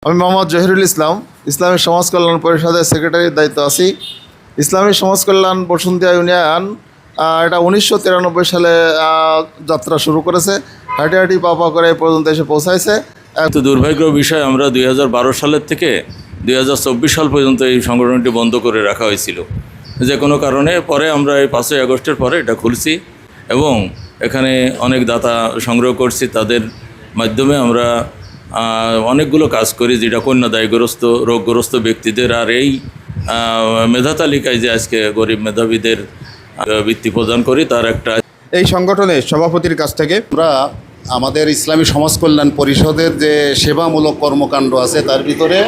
আমি মোহাম্মদ জহিরুল ইসলাম, ইসলামী সমাজ কল্যাণ পরিষদের সেক্রেটারির দায়িত্ব আছি। ইসলামী সমাজ কল্যাণ বসুন্তিয়া ইউনিয়ন এটা 1993 সালে যাত্রা শুরু করেছে। হাঁটি হাঁটি পা করে এই পর্যন্ত এসে পৌঁছাইছে। তো দুর্ভাগ্যের বিষয়, আমরা 2012 সালের থেকে 2024 সাল পর্যন্ত এই সংগঠনটি বন্ধ করে রাখা হয়েছিল যে কোনো কারণে। পরে আমরা এই 5ই আগস্টের পরে এটা খুলছি এবং এখানে অনেক দাতা সংগ্রহ করছি। তাদের মাধ্যমে আমরা অনেকগুলো কাজ করি, যেটা কন্যাদায়গ্রস্ত রোগগ্রস্ত ব্যক্তিদের আর এই মেধা তালিকায় যে আজকে গরিব মেধাবীদের বৃত্তি প্রদান করি তার একটা। এই সংগঠনের সভাপতির কাছ থেকে আমরা আমাদের ইসলামী সমাজ কল্যাণ পরিষদের যে সেবামূলক কর্মকাণ্ড আছে তার ভিতরে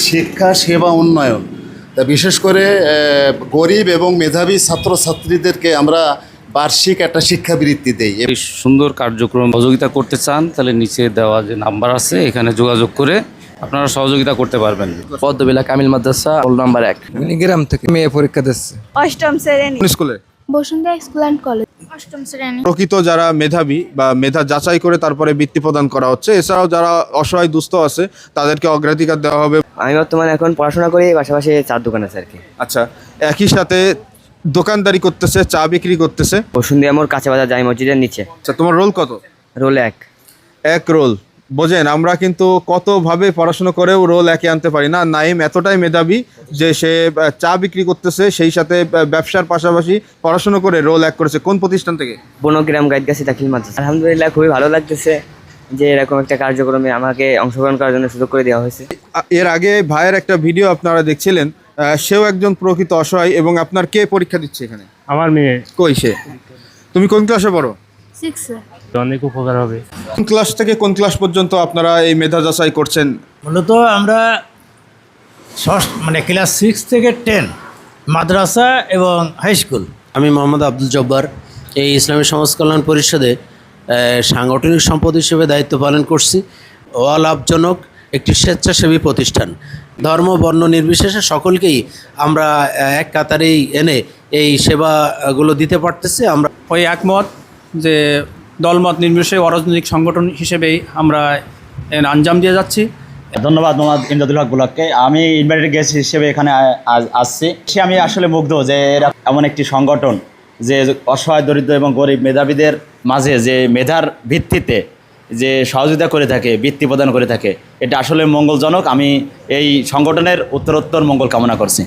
শিক্ষা সেবা উন্নয়ন, তা বিশেষ করে গরিব এবং মেধাবী ছাত্রছাত্রীদেরকে আমরা বার্ষিক একটা শিক্ষাবৃত্তি দেই। এই সুন্দর কার্যক্রম সহযোগিতা করতে চান তাহলে নিচে দেওয়া যে নাম্বার আছে এখানে যোগাযোগ করে আপনারা সহযোগিতা করতে পারবেন। পদ্মবিলা কামিল মাদ্রাসা রোল নাম্বার 1, গ্রাম থেকে মেয়ে পরীক্ষা দিচ্ছে অষ্টম শ্রেণী স্কুলে বসুন্ধরা স্কুল অ্যান্ড কলেজ অষ্টম শ্রেণী। প্রকৃত যারা মেধাবী বা মেধা যাচাই করে তারপরে বৃত্তি প্রদান করা হচ্ছে। এছাড়াও যারা অসহায় দুস্থ আছে তাদেরকে অগ্রাধিকার দেওয়া হবে। আমি বর্তমানে এখন পড়াশোনা করি, পাশাপাশি চার দোকান আছে আর কি। আচ্ছা, একই সাথে দোকানদারি করতেছে, চা বিক্রি করতেছে। বসুন্ধরা মোড় কাঁচা বাজার জামি মসজিদের নিচে। আচ্ছা, তোমার রোল কত? রোল 1। এক রোল। বোঝেন, আমরা কিন্তু কতভাবে পড়াশোনা করেও রোল একে আনতে পারি না। নাইম এতটাই মেধাবী যে সে চা বিক্রি করতেছে, সেই সাথে ব্যবসার পাশাপাশি পড়াশোনা করে রোল 1 করেছে। কোন প্রতিষ্ঠান থেকে? বনগ্রাম গাইডগাছি দাখিল মাদ্রাসা। আলহামদুলিল্লাহ, খুবই ভালো লাগতেছে যে এরকম একটা কার্যক্রমে আমাকে অংশগ্রহণ করার জন্য সুযোগ করে দেওয়া হয়েছে। এর আগে ভাইয়ের একটা ভিডিও আপনারা দেখছিলেন, সেও একজন প্রকৃত অসহায়। এবং আপনার কে পরীক্ষা দিচ্ছে এখানে? আমার মেয়ে। কই সে? তুমি কোন ক্লাসে পড়ো? 6-এ। অনেক উপকার হবে। কোন ক্লাস থেকে কোন ক্লাস পর্যন্ত আপনারা এই মেধা যাচাই করছেন? মূলত আমরা ক্লাস 6 থেকে 10 মাদ্রাসা এবং হাই স্কুল। আমি মোহাম্মদ আব্দুল জব্বার, এই ইসলামী সমাজ কল্যাণ পরিষদে সাংগঠনিক সম্পদ হিসেবে দায়িত্ব পালন করছি। অলাভজনক একটি স্বেচ্ছাসেবী প্রতিষ্ঠান, ধর্ম বর্ণ নির্বিশেষে সকলকেই আমরা এক কাতারেই এনে এই সেবাগুলো দিতে পারতেছি। আমরা ওই একমত যে দলমত নির্বিশেষে অরাজনৈতিক সংগঠন হিসেবেই আমরা আঞ্জাম দিয়ে যাচ্ছি। ধন্যবাদ মোহাম্মদ ইমদাদুল হক বুলাককে। আমি ইনভাইটেড গেস্ট হিসেবে এখানে আসছি। আমি আসলে মুগ্ধ যে এরা এমন একটি সংগঠন যে অসহায় দরিদ্র এবং গরিব মেধাবীদের মাঝে যে মেধার ভিত্তিতে যে সহযোগিতা করে থাকে, বৃত্তি প্রদান করে থাকে, এটা আসলে মঙ্গলজনক। আমি এই সংগঠনের উত্তরোত্তর মঙ্গল কামনা করছি।